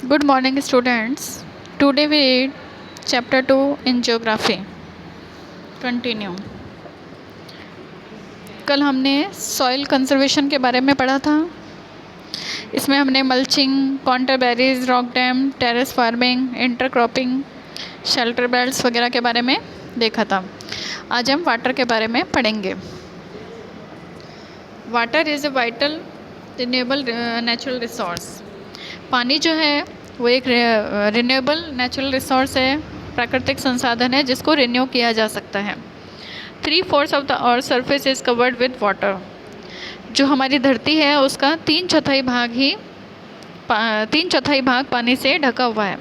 Good morning, students. Today we read chapter 2 in geography. Continue. कल हमने soil conservation के बारे में पढ़ा था। इसमें हमने mulching, contour barriers, rock dam, terrace farming, intercropping, shelter belts वगैरह के बारे में देखा था। आज हम वाटर के बारे में पढ़ेंगे। Water is a vital renewable natural resource. पानी जो है वो एक रिन्यूएबल नेचुरल रिसोर्स है, प्राकृतिक संसाधन है जिसको रिन्यू किया जा सकता है। 3/4 of the earth surface is covered with water. जो हमारी धरती है उसका 3/4 भाग पानी से ढका हुआ है।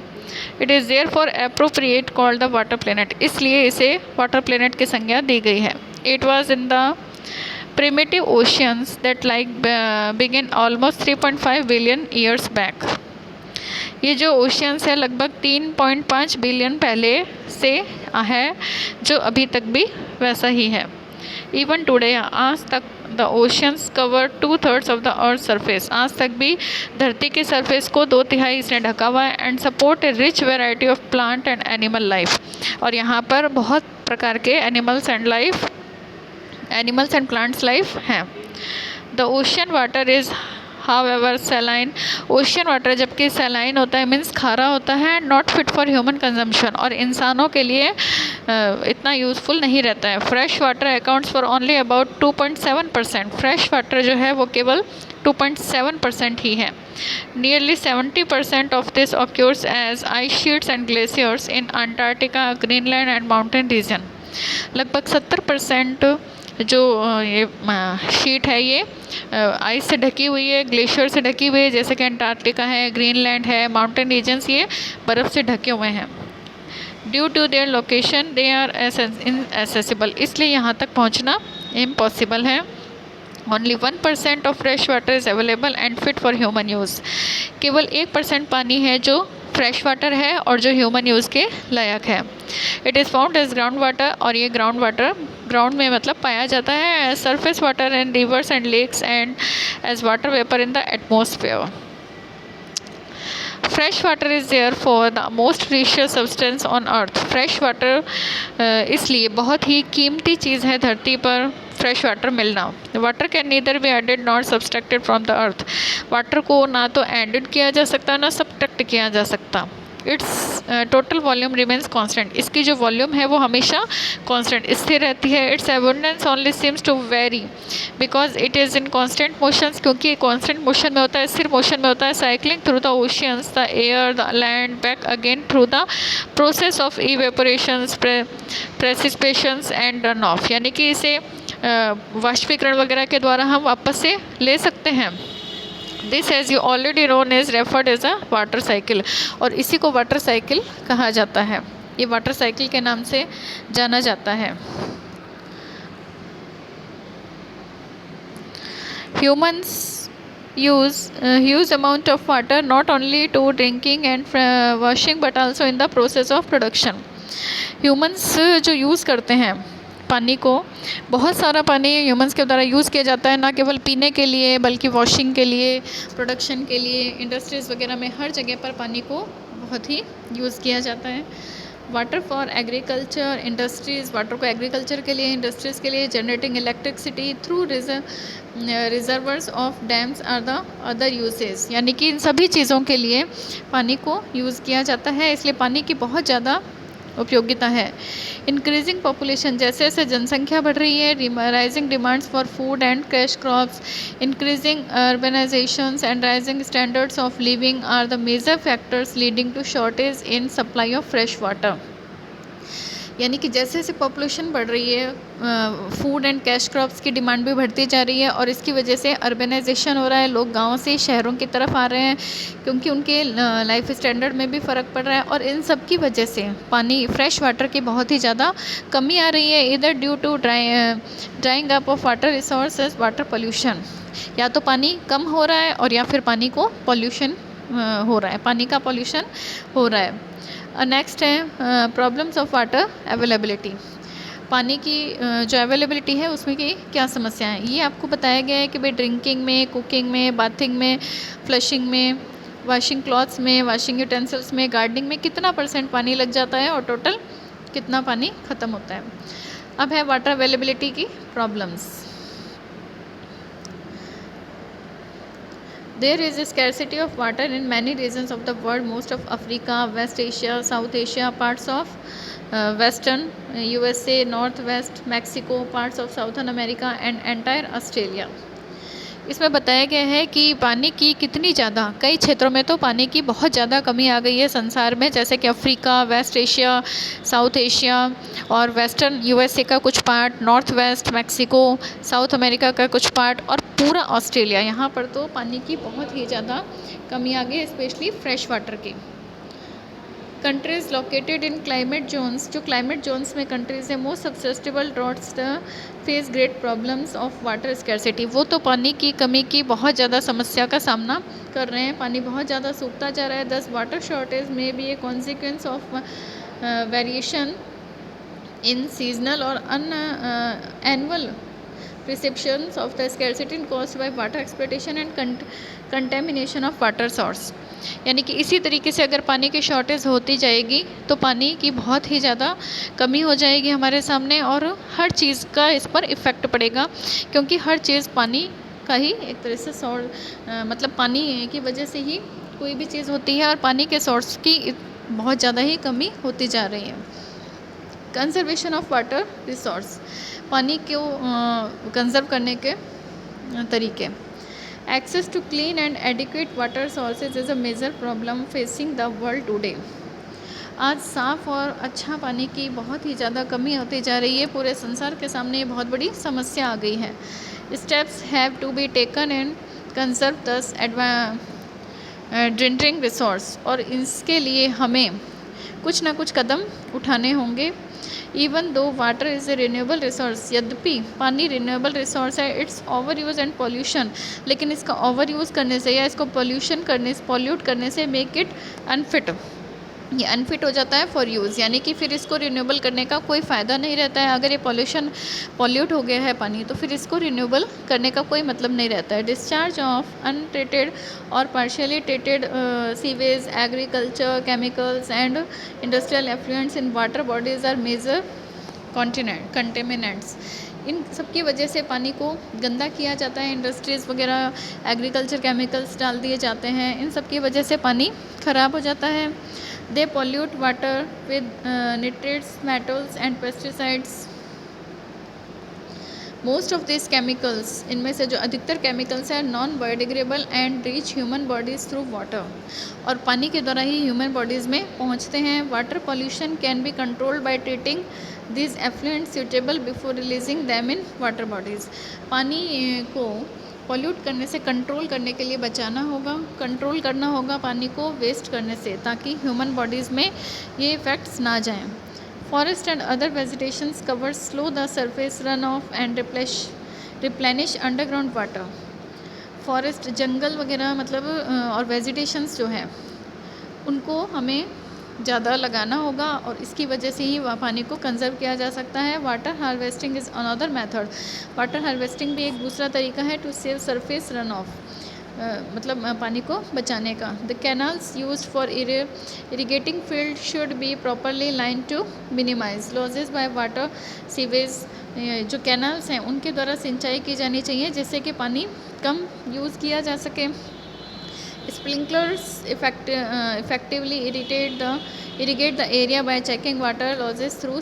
It is therefore appropriate called the water planet. इसलिए इसे वाटर प्लेनेट की संज्ञा दी गई है। It was in the primitive oceans that began almost 3.5 billion years back। ये जो ओशियंस है लगभग 3.5 बिलियन पहले से है, जो अभी तक भी वैसा ही है। इवन टुडे, आज तक the oceans cover 2/3 of the earth surface. आज तक भी धरती के सरफेस को 2/3 इसने ढका हुआ है। And support A rich variety of plant and animal life. और यहाँ पर बहुत प्रकार के एनिमल्स एंड प्लांट्स लाइफ हैं। The ocean water is however saline. Ocean water जबकि सैलाइन होता है, मीन्स खारा होता है, not fit for human consumption, और इंसानों के लिए इतना यूज़फुल नहीं रहता है। Fresh water accounts for only about 2.7%। Fresh water जो है वो केवल 2.7% ही है। Nearly 70% of this occurs as ice sheets and glaciers in Antarctica, Greenland and mountain region. लगभग 70% जो ये शीट है ये आइस से ढकी हुई है, ग्लेशियर से ढकी हुई है, जैसे कि अंटार्कटिका है, ग्रीनलैंड है, माउंटेन रीजन्स ये बर्फ़ से ढके हुए हैं। Due to their location they are inaccessible. इसलिए यहाँ तक पहुँचना इम्पॉसिबल है। Only 1% of fresh water is available and fit for human use. केवल 1% पानी है जो फ्रेश वाटर है और जो ह्यूमन यूज़ के लायक है। It is found as ground water, और ये ग्राउंड वाटर ग्राउंड में मतलब पाया जाता है, surface water in rivers and lakes and as water vapour in the atmosphere. Fresh water is therefore the most precious substance on earth. Fresh water इसलिए बहुत ही कीमती चीज़ है धरती पर फ्रेश वाटर मिलना। Water can neither be added not subtracted from the earth. Water को ना तो एडेड किया जा सकता ना सब्ट्रैक्ट किया जा सकता। It's total volume remains constant. इसकी जो वॉल्यूम है वो हमेशा कांस्टेंट स्थिर रहती है। Its abundance only seems to vary because it is in constant motions. क्योंकि कांस्टेंट मोशन में होता है, स्थिर मोशन में होता है, cycling through the oceans, the air, the land, back again through the process of evaporations, precipitations and run off. यानी कि इसे वाष्पीकरण वगैरह के द्वारा हम वापस से ले सकते हैं। This as you already known is referred as a water cycle. और इसी को वाटर साइकिल कहा जाता है। ये वाटर साइकिल के नाम से जाना जाता है। Humans use huge amount of water not only to drinking and washing but also in the process of production। Humans जो यूज़ करते हैं पानी को, बहुत सारा पानी ह्यूमंस के द्वारा यूज़ किया जाता है, ना केवल पीने के लिए बल्कि वॉशिंग के लिए, प्रोडक्शन के लिए, इंडस्ट्रीज़ वगैरह में हर जगह पर पानी को बहुत ही यूज़ किया जाता है। Water for agriculture, industries, water को एग्रीकल्चर के लिए, इंडस्ट्रीज़ के लिए, generating electricity through reservoirs of dams are the other usage. यानी कि इन सभी चीज़ों के लिए पानी को यूज़ किया जाता है। इसलिए पानी की बहुत ज़्यादा उपयोगिता है। इंक्रीजिंग पॉपुलेशन, जैसे जैसे जनसंख्या बढ़ रही है, rising demands for food and cash crops, increasing urbanisations and rising standards of living are the major factors leading to shortage in supply of fresh water. यानी कि जैसे जैसे पॉपुलेशन बढ़ रही है, फूड एंड कैश क्रॉप्स की demand भी बढ़ती जा रही है, और इसकी वजह से अर्बनाइजेशन हो रहा है, लोग गाँव से शहरों की तरफ आ रहे हैं क्योंकि उनके लाइफ स्टैंडर्ड में भी फ़र्क पड़ रहा है। और इन सब की वजह से पानी, फ्रेश वाटर की बहुत ही ज़्यादा कमी आ रही है। इधर due to drying up of water resources, water pollution. या तो पानी कम हो रहा है और या फिर पानी को पॉल्यूशन हो रहा है, पानी का पॉल्यूशन हो रहा है। नेक्स्ट है प्रॉब्लम्स ऑफ वाटर अवेलेबिलिटी। पानी की जो अवेलेबिलिटी है उसमें की क्या समस्या है, ये आपको बताया गया है कि भाई ड्रिंकिंग में, कुकिंग में, बाथिंग में, फ्लशिंग में, वॉशिंग क्लॉथ्स में, वॉशिंग यूटेंसिल्स में, गार्डनिंग में कितना % पानी लग जाता है और टोटल कितना पानी ख़त्म होता है। अब है वाटर अवेलेबिलिटी की problems. There is a scarcity of water in many regions of the world. Most of Africa, West Asia, South Asia, parts of Western USA, Northwest Mexico, parts of Southern America and entire Australia. इसमें बताया गया है कि पानी की कितनी ज़्यादा, कई क्षेत्रों में तो पानी की बहुत ज़्यादा कमी आ गई है संसार में, जैसे कि Africa, West Asia, South Asia और वेस्टर्न यूएसए का कुछ part, north west Mexico, South America का कुछ पार्ट और पूरा ऑस्ट्रेलिया। यहाँ पर तो पानी की बहुत ही ज़्यादा कमी आ गई है, स्पेशली फ्रेश वाटर की। Countries located in climate zones, जो क्लाइमेट जोन्स में कंट्रीज़ है, most susceptible droughts face great problems of water scarcity. वो तो पानी की कमी की बहुत ज़्यादा समस्या का सामना कर रहे हैं, पानी बहुत ज़्यादा सूखता जा रहा है। This water shortage may be a consequence of variation in seasonal और annual perceptions of the scarcity caused by water exploitation and contamination of water source। यानी कि इसी तरीके से अगर पानी की शॉर्टेज होती जाएगी तो पानी की बहुत ही ज़्यादा कमी हो जाएगी हमारे सामने और हर चीज़ का इस पर इफ़ेक्ट पड़ेगा, क्योंकि हर चीज़ पानी का ही एक तरह से मतलब पानी की वजह से ही कोई भी चीज़ होती है और पानी के सोर्स की बहुत ज़्यादा ही कमी होती जा रही है। कंजर्वेशन ऑफ वाटर रिसोर्स, पानी को कंजर्व करने के तरीके। Access to clean and adequate water sources is a major problem facing the world today. आज साफ़ और अच्छा पानी की बहुत ही ज़्यादा कमी होती जा रही है, पूरे संसार के सामने ये बहुत बड़ी समस्या आ गई है। Steps have to be taken and conserve this drinking resource, और इसके लिए हमें कुछ ना कुछ कदम उठाने होंगे। Even though water is a renewable resource, यद्यपि पानी रिन्यूएबल रिसोर्स है, it's over use and pollution, लेकिन इसका ओवर यूज़ करने से या इसको पॉल्यूट करने से मेक इट अनफिट, ये अनफिट हो जाता है फॉर यूज़, यानी कि फिर इसको रिन्यूएबल करने का कोई फ़ायदा नहीं रहता है। अगर ये पॉल्यूट हो गया है पानी तो फिर इसको रिन्यूएबल करने का कोई मतलब नहीं रहता है। डिस्चार्ज ऑफ अनट्रीटेड और partially treated sewage, agriculture, chemicals and industrial effluents in water bodies are major contaminants. इन सब की वजह से पानी को गंदा किया जाता है, इंडस्ट्रीज़ वगैरह, एग्रीकल्चर केमिकल्स डाल दिए जाते हैं, इन सब की वजह से पानी ख़राब हो जाता है। They pollute water with nitrates, metals and pesticides. Most of this chemicals, इनमें से जो अधिकतर केमिकल्स हैं non biodegradable and reach human bodies through water, और पानी के द्वारा ही ह्यूमन बॉडीज़ में पहुंचते हैं। Water pollution can be controlled by treating this effluents suitable before releasing them in water bodies. पानी को पॉल्यूट करने से कंट्रोल करने के लिए बचाना होगा, कंट्रोल करना होगा पानी को वेस्ट करने से, ताकि ह्यूमन बॉडीज़ में ये इफ़ेक्ट्स ना जाएं। Forest and other vegetations cover slow the surface run off and replenish underground water. Forest, जंगल वगैरह मतलब और वेजिटेशंस जो है उनको हमें ज़्यादा लगाना होगा और इसकी वजह से ही पानी को कंजर्व किया जा सकता है। Water harvesting is another method, water harvesting भी एक दूसरा तरीका है to save surface run off, मतलब पानी को बचाने का। The canals used for irrigating field should be properly line to minimise losses by water sewage. जो कैनाल्स हैं उनके द्वारा सिंचाई की जानी चाहिए जिससे कि पानी कम यूज़ किया जा सके। Sprinklers effectively irrigate the area by checking water losses through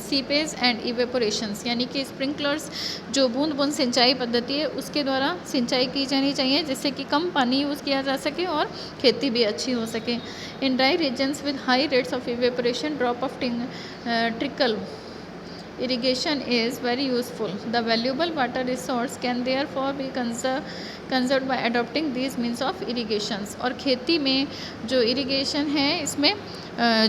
seepage and evaporations। यानी कि स्प्रिंकलर्स जो बूंद बूंद सिंचाई पद्धति है उसके द्वारा सिंचाई की जानी चाहिए जिससे कि कम पानी यूज़ किया जा सके और खेती भी अच्छी हो सके। In dry regions with high rates of evaporation drop of trickle irrigation is very useful. The valuable water resource can therefore be conserved by adopting these means of irrigations। और खेती में जो इरिगेशन है इसमें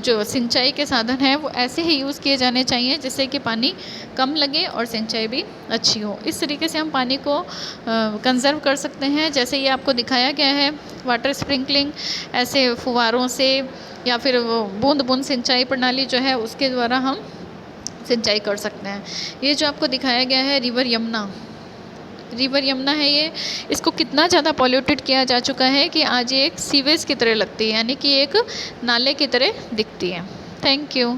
जो सिंचाई के साधन हैं वो ऐसे ही यूज़ किए जाने चाहिए जिससे कि पानी कम लगे और सिंचाई भी अच्छी हो। इस तरीके से हम पानी को कंजर्व कर सकते हैं, जैसे ये आपको दिखाया गया है वाटर स्प्रिंकलिंग, ऐसे फुवारों से या फिर बूंद बूंद सिंचाई प्रणाली जो है उसके द्वारा हम सिंचाई कर सकते हैं। ये जो आपको दिखाया गया है रिवर यमुना, रिवर यमुना है ये, इसको कितना ज़्यादा पॉल्यूटेड किया जा चुका है कि आज ये एक सीवेज की तरह लगती है, यानी कि एक नाले की तरह दिखती है। Thank you.